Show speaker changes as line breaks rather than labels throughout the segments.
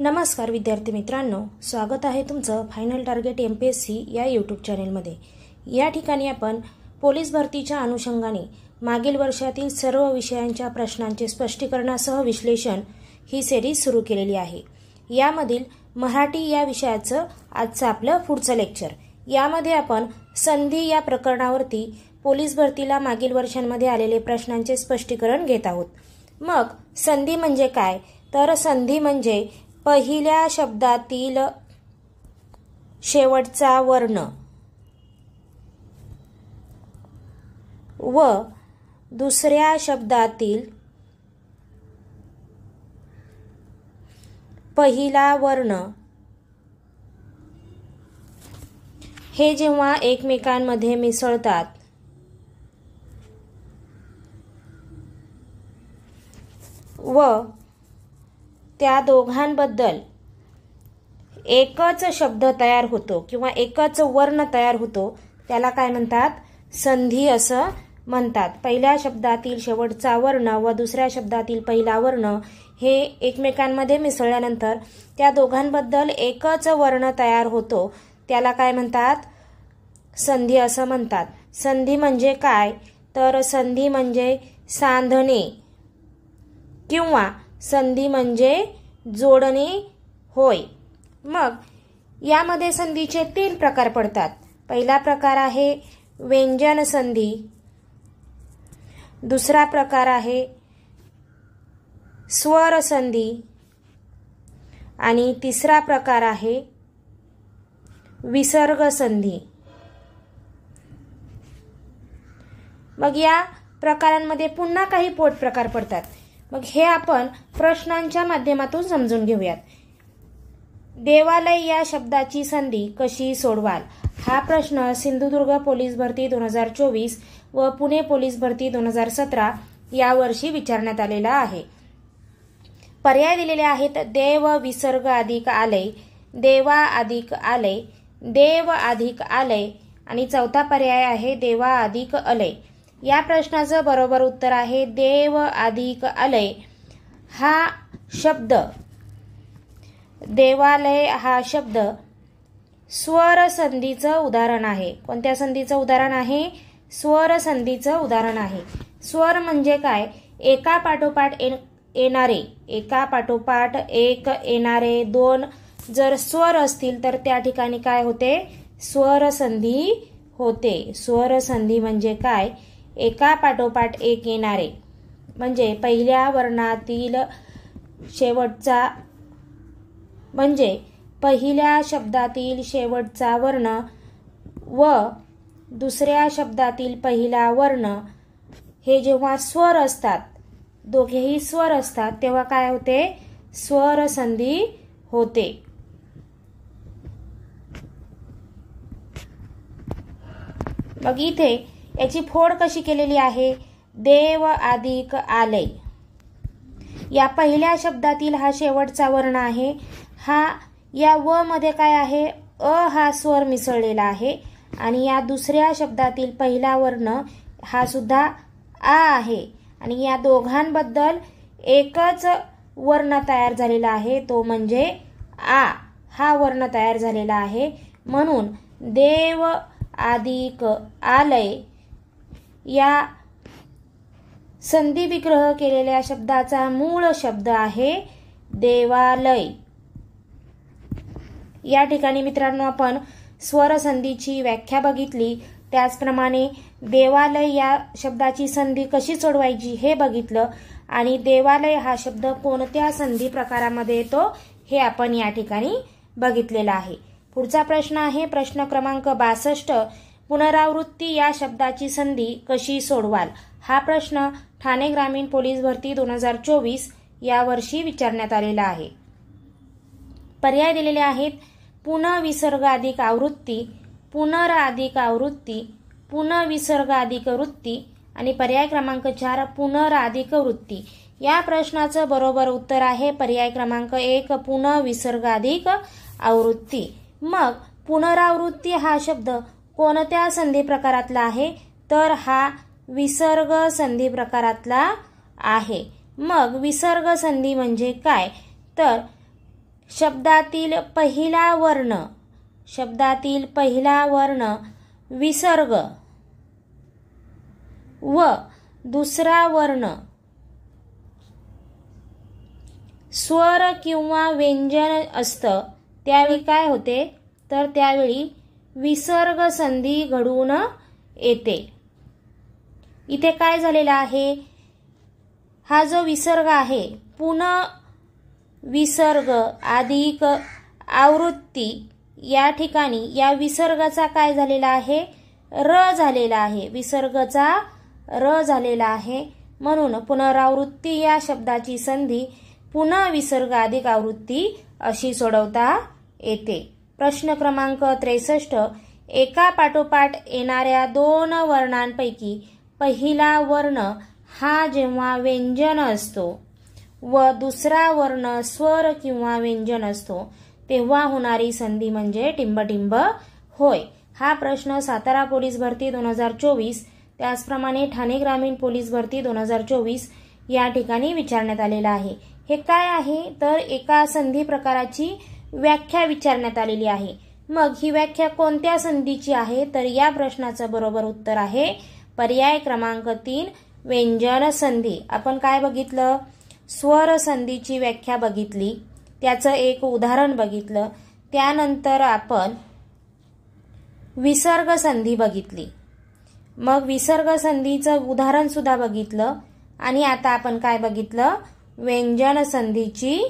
नमस्कार विद्यार्थी मित्रांनो, स्वागत आहे तुमचं फायनल टार्गेट MPSC या यूट्यूब चॅनेलमध्ये। या ठिकाणी आपण पोलीस भरतीच्या अनुषंगाने मागील वर्षातील सर्व विषयांच्या प्रश्नांचे स्पष्टीकरणासह विश्लेषण ही सिरीज सुरू केलेली आहे। यामधील मराठी या विषयाचं आजचं आपलं पुढचं लेक्चर। यामध्ये आपण संधी या प्रकरणावरती पोलीस भरतीला मागील वर्षांमध्ये आलेले प्रश्नांचे स्पष्टीकरण घेत आहोत। मग संधी म्हणजे काय? तर संधी म्हणजे पहिल्या शब्दातील शेवटचा वर्ण व दुसऱ्या शब्दातील पहिला वर्ण हे जेव्हा एकमेकांमध्ये मिसळतात व त्या दोघांबद्दल एकच शब्द तयार होतो किंवा एकच वर्ण तयार होतो, त्याला काय म्हणतात? संधी असं म्हणतात। पहिल्या शब्दातील शेवटचा वर्ण व दुसऱ्या शब्दातील पहिला वर्ण हे एकमेकांमध्ये मिसळल्यानंतर त्या दोघांबद्दल एकच वर्ण तयार होतो, त्याला काय म्हणतात? संधी असं म्हणतात। संधी म्हणजे काय? तर संधी म्हणजे सांधणे किंवा संधी म्हणजे जोडणे होय। मग यामध्ये संधीचे 3 प्रकार पडतात। पहिला प्रकार आहे व्यंजन संधी, दुसरा प्रकार आहे स्वर संधी आणि तिसरा प्रकार आहे विसर्ग संधी। मग या प्रकारांमध्ये पुन्हा काही पोट प्रकार पडतात। मग हे आपण प्रश्नांच्या माध्यमातून समजून घेऊयात। देवालय या शब्दाची संधी कशी सोडवाल? हा प्रश्न सिंधुदुर्ग पोलीस भरती 2024 व पुणे पोलीस भरती 2017 या वर्षी विचारण्यात आलेला आहे। पर्याय दिलेले आहेत देव विसर्ग अधिक आलय, देवा अधिक आलय, देव अधिक आलय आणि चौथा पर्याय आहे देवा अधिक अलय। या प्रश्नाचं बरोबर उत्तर आहे देव अधिक अलय। हा शब्द देवालय हा शब्द स्वर संधीचं उदाहरण आहे। कोणत्या संधीचं उदाहरण आहे? स्वर संधीचं उदाहरण आहे। स्वर म्हणजे काय? एका पाठोपाठ येणारे, एका पाठोपाठ एक येणारे 2 जर स्वर असतील तर त्या ठिकाणी काय होते? स्वर संधी होते। स्वर संधी म्हणजे काय? एका पाठोपाठ एक येणारे म्हणजे पहिल्या वर्णातील शेवटचा म्हणजे पहिल्या शब्दातील शेवटचा वर्ण व दुसऱ्या शब्दातील पहिला वर्ण हे जेव्हा स्वर असतात, दोघेही स्वर असतात, तेव्हा काय होते? स्वर संधी होते। मग इथे याची फोड कशी केलेली आहे? देव अधिक आलय। या पहिल्या शब्दातील हा शेवटचा वर्ण आहे। हा या व मध्ये काय आहे? अ हा स्वर मिसळलेला आहे आणि या दुसऱ्या शब्दातील पहिला वर्ण हा सुद्धा आ आहे आणि या दोघांबद्दल एकच वर्ण तयार झालेला आहे, तो म्हणजे आ हा वर्ण तयार झालेला आहे। म्हणून देव अधिक आलय या संधी विग्रह केलेल्या शब्दाचा मूळ शब्द आहे देवालय। या ठिकाणी मित्रांनो आपण स्वर संधीची व्याख्या बघितली, त्याचप्रमाणे देवालय या शब्दाची संधी कशी सोडवायची हे बघितलं आणि देवालय हा शब्द कोणत्या संधी प्रकारामध्ये येतो हे आपण या ठिकाणी बघितलेलं आहे। पुढचा प्रश्न आहे प्रश्न क्रमांक 62, पुनरावृत्ती या शब्दाची संधी कशी सोडवाल? हा प्रश्न ठाणे ग्रामीण पोलीस भरती 2024 या वर्षी विचारण्यात आलेला आहे। पर्याय दिलेले आहेत पुनर्विसर्ग अधिक आवृत्ती, पुनर अधिक आवृत्ती, पुनर्विसर्ग अधिक वृत्ती आणि पर्याय क्रमांक 4 पुनर अधिक वृत्ती। या प्रश्नाचं बरोबर उत्तर आहे पर्याय क्रमांक 1 पुनर्विसर्ग अधिक आवृत्ती। मग पुनरावृत्ती हा शब्द कोणत्या संधी प्रकारातला आहे? तर हा विसर्ग संधी प्रकारातला आहे। मग विसर्ग संधी म्हणजे काय? तर शब्दातील पहिला वर्ण विसर्ग व दुसरा वर्ण स्वर किंवा व्यंजन असतं त्यावेळी काय होते, तर त्यावेळी विसर्ग संधी घडून येते. इथे काय झालेलं आहे, हा जो विसर्ग आहे पुन्हा विसर्ग अधिक आवृत्ती, या ठिकाणी या विसर्गाचा काय झालेला आहे, र झालेला आहे, विसर्गाचा र झालेला आहे. म्हणून पुनरावृत्ती या शब्दाची संधी पुन्हा विसर्ग अधिक आवृत्ती अशी सोडवता येते. प्रश्न क्रमांक 63. एका पाठोपाठ येणाऱ्या दोन वर्णांपैकी पहिला वर्ण हा जेव्हा व्यंजन असतो व दुसरा वर्ण स्वर किंवा व्यंजन असतो तेव्हा होणारी संधी म्हणजे टिंबटिंब होय. हा प्रश्न सातारा पोलीस भरती 2024 त्याचप्रमाणे ठाणे ग्रामीण पोलीस भरती 2024 या ठिकाणी विचारण्यात आलेला आहे. हे काय आहे, तर एका संधी प्रकाराची व्याख्या विचारण्यात आलेली आहे. मग ही व्याख्या कोणत्या संधीची आहे, तर या प्रश्नाचं बरोबर उत्तर आहे पर्याय क्रमांक 3 व्यंजन संधी. आपण काय बघितलं, स्वर संधीची व्याख्या बघितली, त्याचं एक उदाहरण बघितलं, त्यानंतर आपण विसर्ग संधी बघितली, मग विसर्ग संधीचं उदाहरण सुद्धा बघितलं आणि आता आपण काय बघितलं, व्यंजन संधीची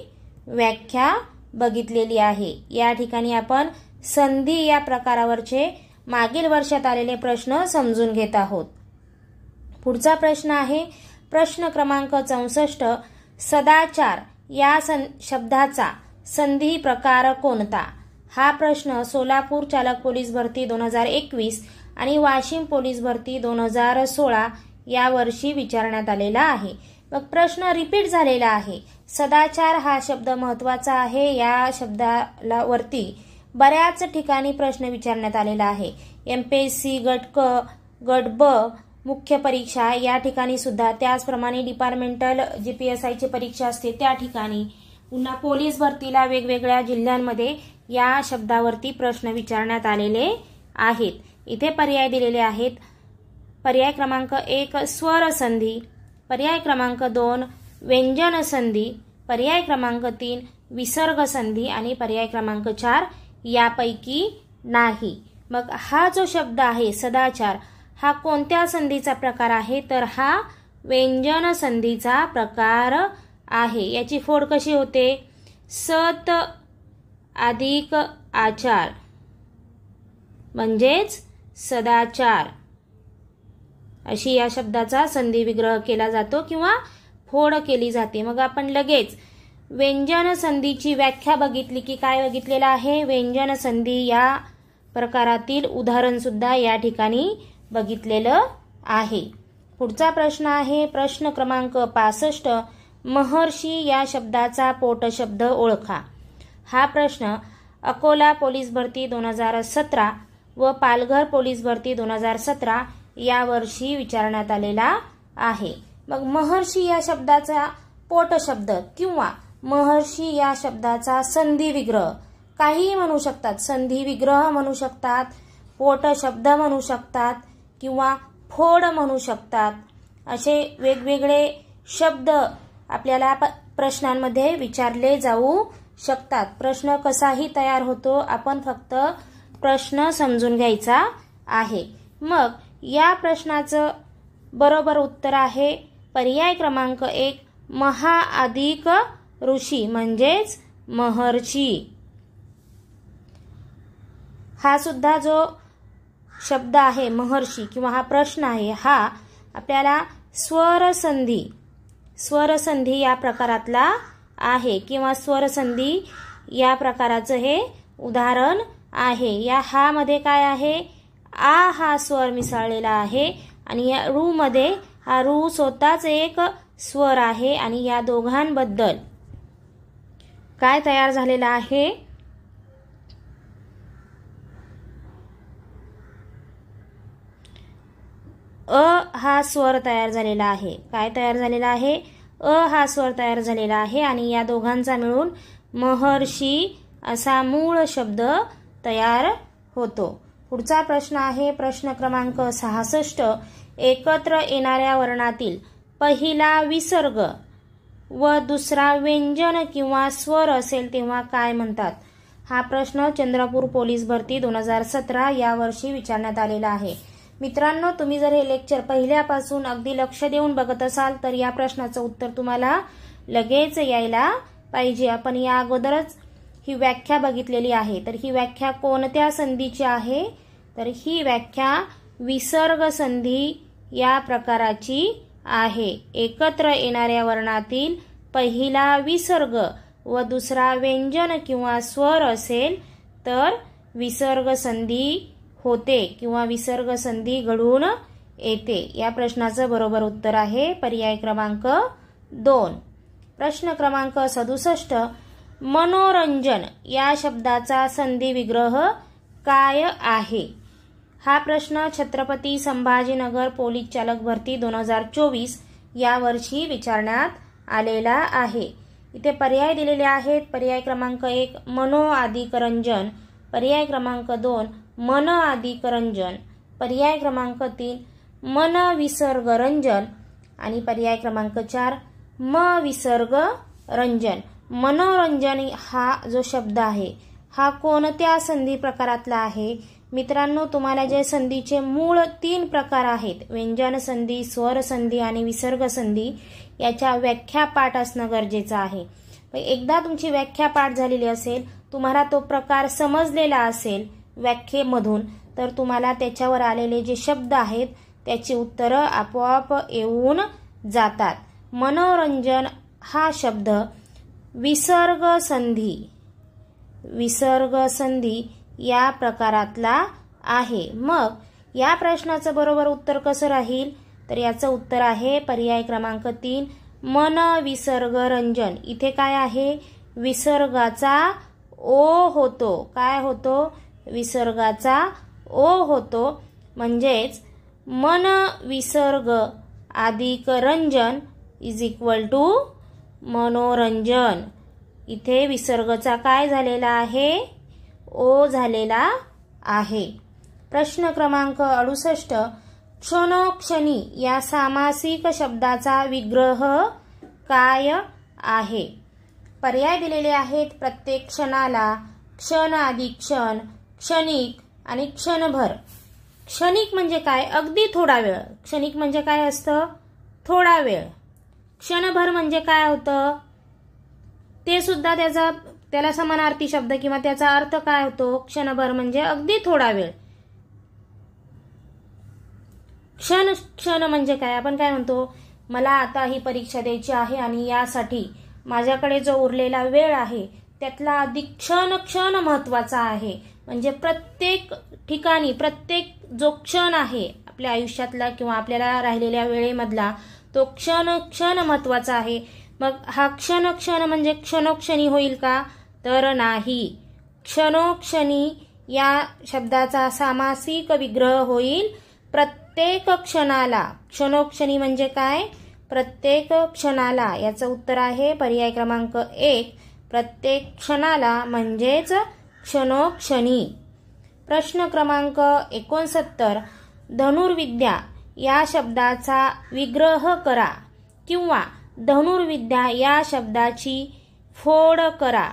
व्याख्या बघितलेली आहे. या ठिकाणी आपण संधी या प्रकारावरचे मागील वर्षात आलेले प्रश्न समजून घेत आहोत. पुढचा प्रश्न आहे प्रश्न क्रमांक 64. सदाचार या शब्दाचा संधी प्रकार कोणता. हा प्रश्न सोलापूर चालक पोलीस भरती 2021 आणि वाशिम पोलीस भरती 2016 या वर्षी विचारण्यात आलेला आहे. मग प्रश्न रिपीट झालेला आहे. सदाचार हा शब्द महत्त्वाचा आहे. या शब्दाला वरती बऱ्याच ठिकाणी प्रश्न विचारण्यात आलेला आहे. MPSC गट क, गट ब, मुख्य परीक्षा या ठिकाणी सुद्धा, त्याचप्रमाणे डिपार्टमेंटल GPSI ची परीक्षा असते त्या ठिकाणी, पुन्हा पोलीस भरतीला वेगवेगळ्या जिल्ह्यांमध्ये या शब्दावरती प्रश्न विचारण्यात आलेले आहेत. इथे पर्याय दिलेले आहेत. पर्याय क्रमांक 1 स्वर संधी, पर्याय क्रमांक 2 व्यंजन संधी, पर्याय क्रमांक 3 विसर्ग संधी आणि पर्याय क्रमांक 4 यापैकी नाही. मग हा जो शब्द आहे सदाचार हा कोणत्या संधीचा प्रकार आहे, तर हा व्यंजन संधीचा प्रकार आहे. याची फोड कशी होते, सत अधिक आचार म्हणजेच सदाचार, अशी या शब्दाचा संधी विग्रह केला जातो किंवा फोड केली जाते. मग आपण लगेच व्यंजन संधीची व्याख्या बघितली की काय बघितलेलं आहे, व्यंजन संधी या प्रकारातील उदाहरण सुद्धा या ठिकाणी बघितलेलं आहे. पुढचा प्रश्न आहे प्रश्न क्रमांक 65. महर्षी या शब्दाचा पोटशब्द ओळखा. हा प्रश्न अकोला पोलीस भरती 2017 व पालघर पोलीस भरती 2017 या वर्षी विचारण्यात आलेला आहे. मग महर्षी या शब्दाचा पोटशब्द किंवा महर्षी या शब्दाचा संधी विग्रह काहीही म्हणू शकतात. संधी विग्रह म्हणू शकतात, पोटशब्द म्हणू शकतात किंवा फोड म्हणू शकतात. असे वेगवेगळे शब्द आपल्याला प्रश्नांमध्ये विचारले जाऊ शकतात. प्रश्न कसाही तयार होतो, आपण फक्त प्रश्न समजून घ्यायचा आहे. मग या प्रश्नाचं बरोबर उत्तर आहे पर्याय क्रमांक 1 महा अधिक ऋषी म्हणजेच महर्षी. हा सुद्धा जो शब्द आहे महर्षी किंवा हा प्रश्न आहे हा आपल्याला स्वरसंधी या प्रकारातला आहे किंवा स्वरसंधी या प्रकाराचं हे उदाहरण आहे. या हा मध्ये काय आहे, आ हा स्वर मिसळलेला आहे आणि या रू मध्ये हा रू स्वतःच एक स्वर आहे आणि या दोघांबद्दल काय तयार झालेला आहे, अ हा स्वर तयार झालेला आहे. काय तयार झालेला आहे, अ हा स्वर तयार झालेला आहे आणि या दोघांचा मिळून महर्षी असा मूळ शब्द तयार होतो. पुढचा प्रश्न आहे प्रश्न क्रमांक 66. एकत्र येणाऱ्या वर्णातील पहिला विसर्ग व दुसरा व्यंजन किंवा स्वर असेल तेव्हा काय म्हणतात? हा प्रश्न चंद्रपूर पोलीस भरती 2017 या वर्षी विचारण्यात आलेला आहे. मित्रांनो, तुम्ही जर हे लेक्चर पहिल्यापासून अगदी लक्ष देऊन बघत असाल तर या प्रश्नाचं उत्तर तुम्हाला लगेच यायला पाहिजे. आपण या अगोदरच ही व्याख्या बघितलेली आहे. तर ही व्याख्या कोणत्या संधीची आहे? तर ही व्याख्या विसर्ग संधी या प्रकाराची आहे. एकत्र येणाऱ्या वर्णातील पहिला विसर्ग व दुसरा व्यंजन किंवा स्वर असेल तर विसर्ग संधी होते किंवा विसर्ग संधी घडून येते. या प्रश्नाचं बरोबर उत्तर आहे पर्याय क्रमांक 2. प्रश्न क्रमांक 67. मनोरंजन या शब्दाचा संधी विग्रह काय आहे? हा प्रश्न छत्रपती संभाजीनगर पोलीस चालक भरती 2024 या वर्षी विचारण्यात आलेला आहे. इथे पर्याय दिलेले आहेत. पर्याय क्रमांक 1 मनो अधिक रंजन, पर्याय क्रमांक 2 मन अधिक रंजन, पर्याय क्रमांक 3 मन विसर्ग रंजन आणि पर्याय क्रमांक 4 म विसर्ग रंजन. मनोरंजन हा जो शब्द आहे हा कोणत्या संधी प्रकारातला आहे? मित्रांनो, तुम्हाला जे संधीचे मूळ 3 प्रकार आहेत, व्यंजन संधी, स्वर संधी आणि विसर्ग संधी, याच्या व्याख्या पाठ असणं गरजेचं आहे. एकदा तुमची व्याख्या पाठ झालेली असेल, तुम्हाला तो प्रकार समजलेला असेल व्याख्येमधून, तर तुम्हाला त्याच्यावर आलेले जे शब्द आहेत त्याची उत्तरं आपोआप येऊन जातात. मनोरंजन हा शब्द विसर्ग संधी या प्रकारातला आहे. मग या प्रश्नाचं बरोबर उत्तर कसं राहील? तर याचं उत्तर आहे पर्याय क्रमांक 3 मन विसर्ग रंजन. इथे काय आहे? विसर्गाचा ओ होतो. काय होतो? विसर्गाचा ओ होतो. म्हणजेच मन विसर्ग अधिक रंजन इज इक्वल टू मनोरंजन. इथे विसर्गाचा काय झालेला आहे? ओ झालेला आहे. प्रश्न क्रमांक 68. क्षणोक्षणी या सामासिक शब्दाचा विग्रह काय आहे? पर्याय दिलेले आहेत. प्रत्येक क्षणाला, क्षण अधिक क्षण, क्षणिक आणि क्षणभर. क्षणिक म्हणजे काय? अगदी थोडा वेळ. क्षणिक म्हणजे काय असतं? थोडा वेळ. क्षणभर म्हणजे काय होतं? ते सुद्धा त्याला समानार्थी शब्द किंवा त्याचा अर्थ काय होतो? क्षणभर म्हणजे अगदी थोडा वेळ. क्षण म्हणजे काय? आपण काय म्हणतो? मला आता ही परीक्षा द्यायची आहे आणि यासाठी माझ्याकडे जो उरलेला वेळ आहे त्यातला अधिक क्षण महत्वाचा आहे. म्हणजे प्रत्येक ठिकाणी प्रत्येक जो क्षण आहे आपल्या आयुष्यातला किंवा आपल्याला राहिलेल्या वेळेमधला तो क्षण महत्वाचा आहे. मग हा क्षण म्हणजे क्षणोक्षणी होईल का? तर नाही. क्षणोक्षणी या शब्दाचा सामासिक विग्रह होईल प्रत्येक क्षणाला. क्षणोक्षणी म्हणजे काय? प्रत्येक क्षणाला. याचं उत्तर आहे पर्याय क्रमांक 1 प्रत्येक क्षणाला म्हणजेच क्षणोक्षणी. प्रश्न क्रमांक 69. धनुर्विद्या या शब्दाचा विग्रह करा किंवा धनुर्विद्या या शब्दाची फोड करा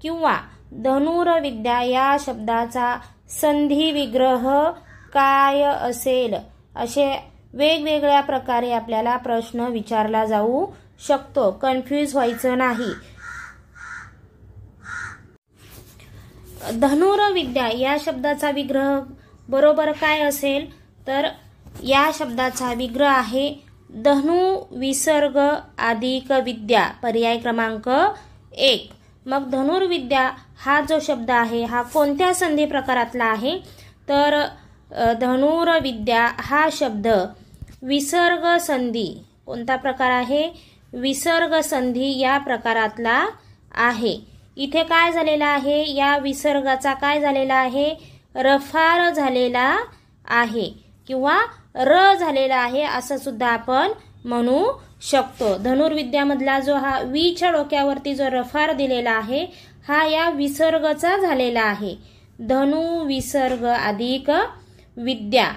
किंवा धनुर्विद्या या शब्दाचा संधी विग्रह काय असेल? असे वेगवेगळ्या प्रकारे आपल्याला प्रश्न विचारला जाऊ शकतो. कन्फ्यूज व्हायचं नाही. धनुर्विद्या या शब्दाचा विग्रह बरोबर काय असेल? तर या शब्दाचा विग्रह आहे धनु विसर्ग अधिक विद्या, पर्याय क्रमांक 1. मग धनुर्विद्या हा जो शब्द आहे हा कोणत्या संधी प्रकारातला आहे? तर धनुर्विद्या हा शब्द विसर्ग संधी. कोणता प्रकार आहे? विसर्ग संधी या प्रकारातला आहे. इथे काय झालेला आहे? या विसर्गाचा काय झालेला आहे? रफार झालेला आहे किंवा र झालेला आहे असं सुद्धा आपण म्हणू शकतो. धनुर्विद्यामधला जो हा वीच्या डोक्यावरती जो रफार दिलेला आहे हा या विसर्गचा झालेला आहे. धनु विसर्ग अधिक विद्या,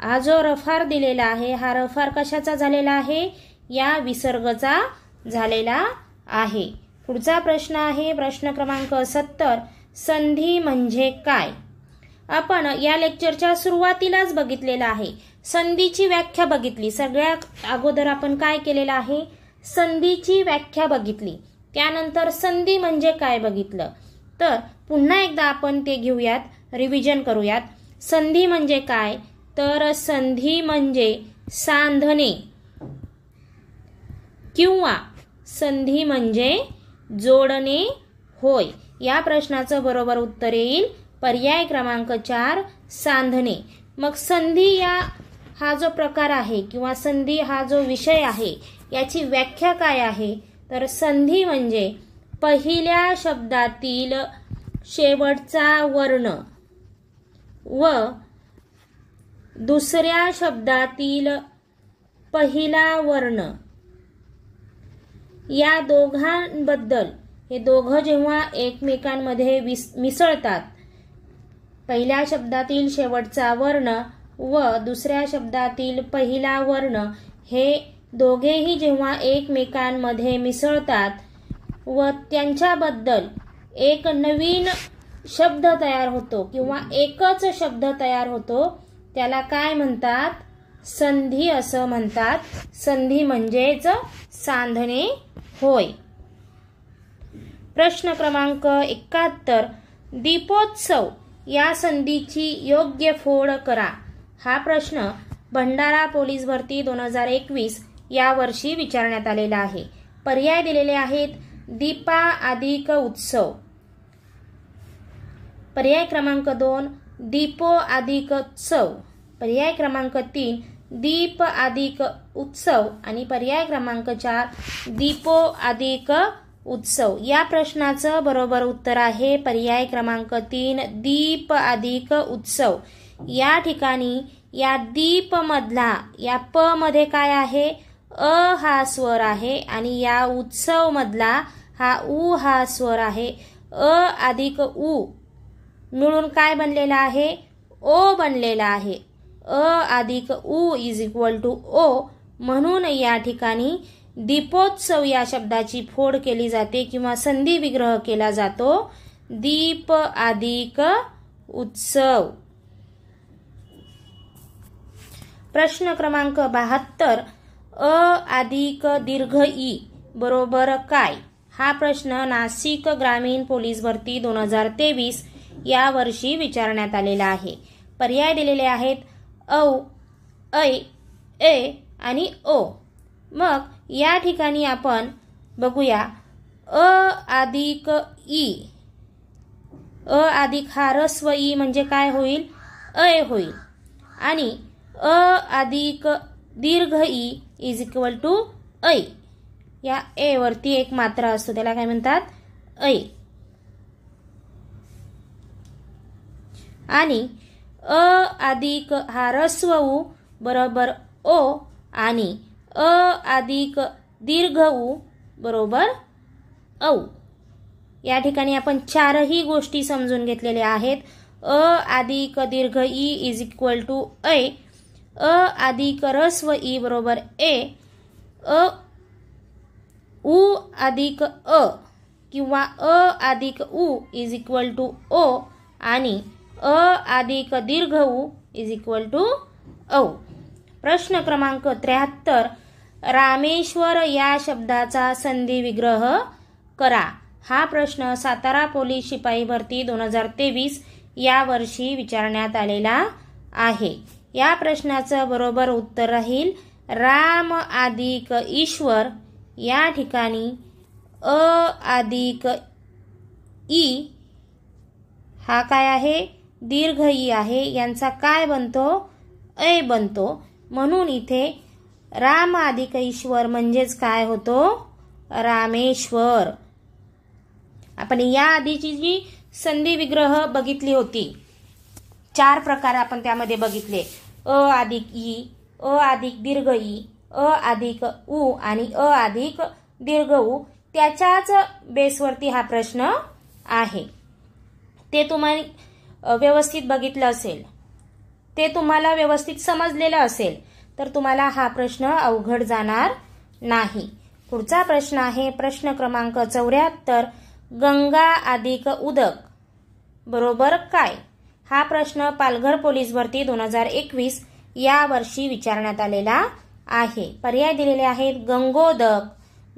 हा जो रफार दिलेला आहे हा रफार कशाचा झालेला आहे? या विसर्गचा झालेला आहे. पुढचा प्रश्न आहे प्रश्न क्रमांक 70. संधी म्हणजे काय? आपण या लेक्चरच्या सुरुवातीलाच बघितलेलं आहे. संधीची व्याख्या बघितली. सगळ्यात अगोदर आपण काय केलेलं आहे? संधीची व्याख्या बघितली. त्यानंतर संधी म्हणजे काय बघितलं. तर पुन्हा एकदा आपण ते घेऊयात, रिव्हिजन करूयात. संधी म्हणजे काय? तर संधी म्हणजे सांधणे किंवा संधी म्हणजे जोडणे होय. या प्रश्नाचं बरोबर उत्तर येईल पर्याय क्रमांक 4 सांधणे. मग संधी हा जो प्रकार आहे किंवा संधी हा जो विषय आहे याची व्याख्या काय आहे? तर संधी म्हणजे पहिल्या शब्दातील शेवटचा वर्ण व दुसऱ्या शब्दातील पहिला वर्ण या दोघांबद्दल, हे दोघं जेव्हा एकमेकांमध्ये मिसळतात, पहिल्या शब्दातील शेवटचा वर्ण व दुसऱ्या शब्दातील पहिला वर्ण हे दोघेही जेव्हा एकमेकांमध्ये मिसळतात व त्यांच्याबद्दल एक नवीन शब्द तयार होतो किंवा एकच शब्द तयार होतो, त्याला काय म्हणतात? संधी असं म्हणतात. संधी म्हणजेच सांधणे होय. प्रश्न क्रमांक 71. दीपोत्सव या संधीची योग्य फोड करा. हा प्रश्न भंडारा पोलीस भरती 2021 या वर्षी विचारण्यात आलेला आहे. पर्याय दिलेले आहेत. दीपा अधिक उत्सव. पर्याय क्रमांक 2 दीपो अधिक उत्सव. पर्याय क्रमांक 3 दीप अधिक उत्सव आणि पर्याय क्रमांक 4 दीपो अधिक उत्सव. या प्रश्नाचं बरोबर उत्तर आहे पर्याय क्रमांक 3 दीप अधिक उत्सव. या ठिकाणी या दीप मधला या प मध्ये काय आहे? अ हा स्वर आहे आणि या उत्सव मधला हा उ हा स्वर आहे. अ अधिक उ मिळून काय बनलेला आहे? ओ बनलेला आहे. अ अधिक उ इज इक्वल टू ओ. म्हणून या ठिकाणी दीपोत्सव या शब्दाची फोड केली जाते किंवा संधी विग्रह केला जातो. दीप अधिक उत्सव. प्रश्न क्रमांक 72. अ अधिक दीर्घ ई बरोबर काय? हा प्रश्न नाशिक ग्रामीण पोलीस भरती 2023 या वर्षी विचारण्यात आलेला आहे. पर्याय दिलेले आहेत. औ, ऐ, ए आणि ओ. मग या ठिकाणी आपण बघूया. अ अधिक ई, अ अधिक हा ह्रस्व ई म्हणजे काय होईल? ऐ होईल. आणि अ अधिक दीर्घ ई इज इक्वल टू ऐ. या ए वरती एक मात्रा असतो त्याला काय म्हणतात? ऐ. आणि अ अधिक हा ह्रस्व उ बरोबर ओ आणि अ अधिक दीर्घ उ बरोबर औ. या ठिकाणी आपण चारही गोष्टी समजून घेतलेल्या आहेत. अ अधिक दीर्घ ई इज इक्वल टू ऐ. अ अधिक ह्रस्व ई बरोबर ए. उ अधिक अ किंवा अ अधिक उ इज इक्वल टू ओ आणि अ अधिक दीर्घ उ इज इक्वल टू औ. प्रश्न क्रमांक 73. रामेश्वर या शब्दाचा संधी विग्रह करा. हा प्रश्न सातारा पोलीस शिपाई भरती 2023 या वर्षी विचारण्यात आलेला आहे. या प्रश्नाचं बरोबर उत्तर राहील राम अधिक ईश्वर. या ठिकाणी अ अधिक ई हा काय आहे? दीर्घ ई आहे. यांचा काय बनतो? ऐ बनतो. म्हणून इथे राम अधिक ईश्वर म्हणजेच काय होतो? रामेश्वर. आपण या आधीची जी संधी विग्रह बघितली होती, 4 प्रकार आपण त्यामध्ये बघितले. अ अधिक ई, अ अधिक दीर्घ ई, अ अधिक उ आणि अ अधिक दीर्घ उ त्याच्याच बेसवरती हा प्रश्न आहे. ते तुम्ही व्यवस्थित बघितलं असेल, ते तुम्हाला व्यवस्थित समजलेलं असेल तर तुम्हाला हा प्रश्न अवघड जाणार नाही. पुढचा प्रश्न आहे प्रश्न क्रमांक 74. गंगा अधिक उदक बरोबर काय? हा प्रश्न पालघर पोलीस भरती 2021 या वर्षी विचारण्यात आलेला आहे. पर्याय दिलेले आहेत गंगोदक,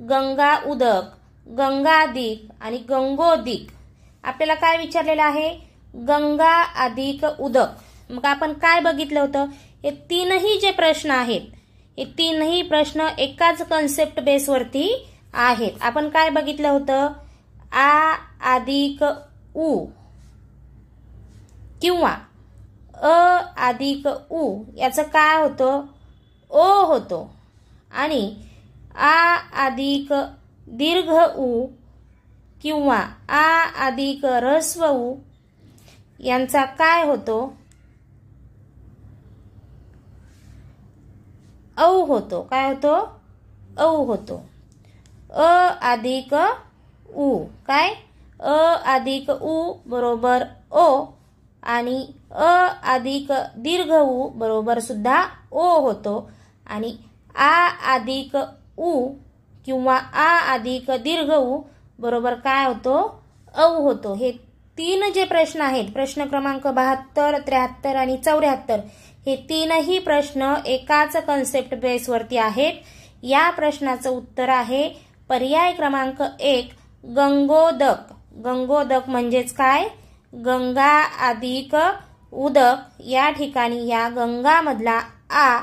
गंगा उदक, गंगाधिक आणि गंगोदिक. आपल्याला काय विचारलेलं आहे? गंगा अधिक उदक. मग आपण काय बघितलं होतं? हे तीनही जे प्रश्न आहेत, हे तीनही प्रश्न एकाच कन्सेप्ट बेसवरती आहेत. आपण काय बघितलं होतं? आ अधिक उ किंवा अ अधिक उ याचं काय होतं? ओ होतो. आणि आ अधिक दीर्घ उ किंवा आ अधिक ह्रस्व उ यांचा काय होतो? औ होतो. काय होतो? औ होतो. अ अधिक उ काय? अ अधिक उ बरोबर ओ आणि अ अधिक दीर्घ उ बरोबर सुद्धा ओ होतो. आणि आ अधिक उ किंवा आ अधिक दीर्घ उ बरोबर काय होतो? औ होतो. हे तीन जे प्रश्न आहेत, प्रश्न क्रमांक 72, 73 आणि 74, हे तीनही प्रश्न एकाच कन्सेप्ट बेसवरती आहेत. या प्रश्नाचं उत्तर आहे पर्याय क्रमांक 1 गंगोदक. गंगोदक म्हणजेच काय? गंगा अधिक उदक. या ठिकाणी या गंगा मधला आ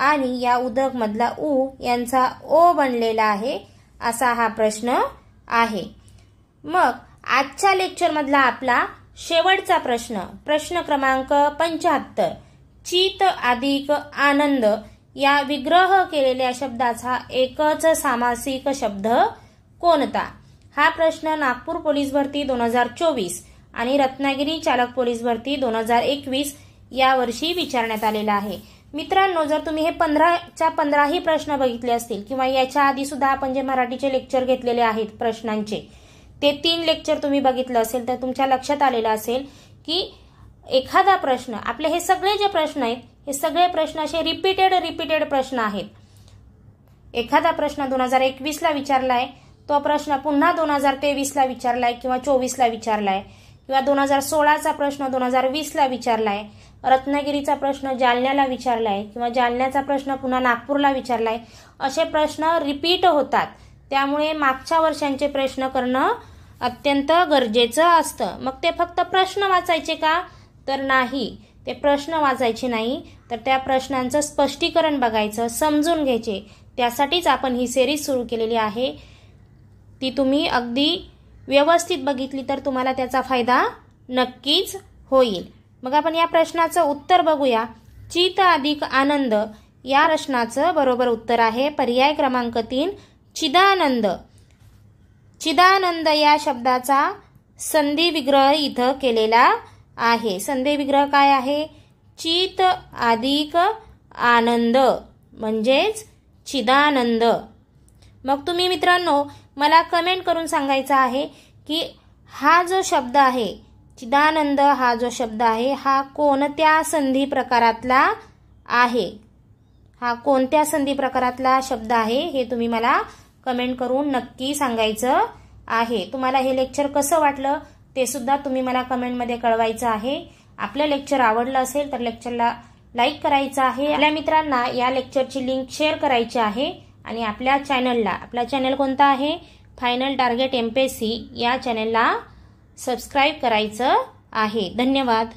आणि या उदक मधला उ यांचा ओ बनलेला आहे, असा हा प्रश्न आहे. मग आजच्या लेक्चर मधला आपला शेवटचा प्रश्न, प्रश्न क्रमांक 75. चित अधिक आनंद या विग्रह केलेल्या शब्दाचा एकच सामासिक शब्द कोणता? हा प्रश्न नागपूर पोलीस भरती 2024 आणि रत्नागिरी चालक पोलीस भरती 2021 या वर्षी विचारण्यात आलेला आहे. मित्रांनो, जर तुम्ही हे 15च्या 15ही प्रश्न बघितले असतील किंवा याच्या आधी सुद्धा आपण जे मराठीचे लेक्चर घेतलेले आहेत प्रश्नांचे, ते 3 लेक्चर तुम्ही बघितलं असेल तर तुमच्या लक्षात आलेलं असेल की एखादा प्रश्न, आपले हे सगळे जे प्रश्न आहेत, हे सगळे प्रश्न असे रिपीटेड प्रश्न आहेत. एखादा प्रश्न 2021 ला विचारलाय, तो प्रश्न पुन्हा 2023 ला विचारलाय किंवा 24 ला विचारलाय, किंवा 2016चा प्रश्न 2020 ला विचारलाय, रत्नागिरीचा प्रश्न जालन्याला विचारलाय किंवा जालन्याचा प्रश्न पुन्हा नागपूरला विचारलाय. असे प्रश्न रिपीट होतात. त्यामुळे मागच्या वर्षांचे प्रश्न करणं अत्यंत गरजेचं असतं. मग ते फक्त प्रश्न वाचायचे का? तर नाही, ते प्रश्न वाचायचे नाही, तर त्या प्रश्नांचं स्पष्टीकरण बघायचं, समजून घ्यायचे. त्यासाठीच आपण ही सिरीज सुरू केलेली आहे. ती तुम्ही अगदी व्यवस्थित बघितली तर तुम्हाला त्याचा फायदा नक्कीच होईल. मग आपण या प्रश्नाचं उत्तर बघूया. चित अधिक आनंद या प्रश्नाचं बरोबर उत्तर आहे पर्याय क्रमांक 3 चिदानंद. चिदानंद या शब्दाचा संधी विग्रह इथं केलेला आहे. संधी विग्रह काय आहे? चित अधिक आनंद म्हणजेच चिदानंद. मग तुम्ही मित्रांनो मला कमेंट करून सांगायचं आहे की हा जो शब्द आहे चिदानंद, हा जो शब्द आहे हा कोणत्या संधी प्रकारातला आहे? हा कोणत्या संधी प्रकारातला शब्द आहे हे तुम्ही मला कमेंट करून नक्की सांगायचं आहे. तुम्हाला हे लेक्चर कसं वाटलं ते सुद्धा तुम्ही मला कमेंटमध्ये कळवायचं आहे. आपलं लेक्चर आवडलं असेल तर लेक्चरला लाईक करायचं आहे. आपल्या मित्रांना या लेक्चरची लिंक शेअर करायची आहे. आणि आपल्या चॅनलला, आपला चॅनल कोणता आहे? फायनल टार्गेट MPSC या चॅनलला सबस्क्राईब करायचं आहे. धन्यवाद.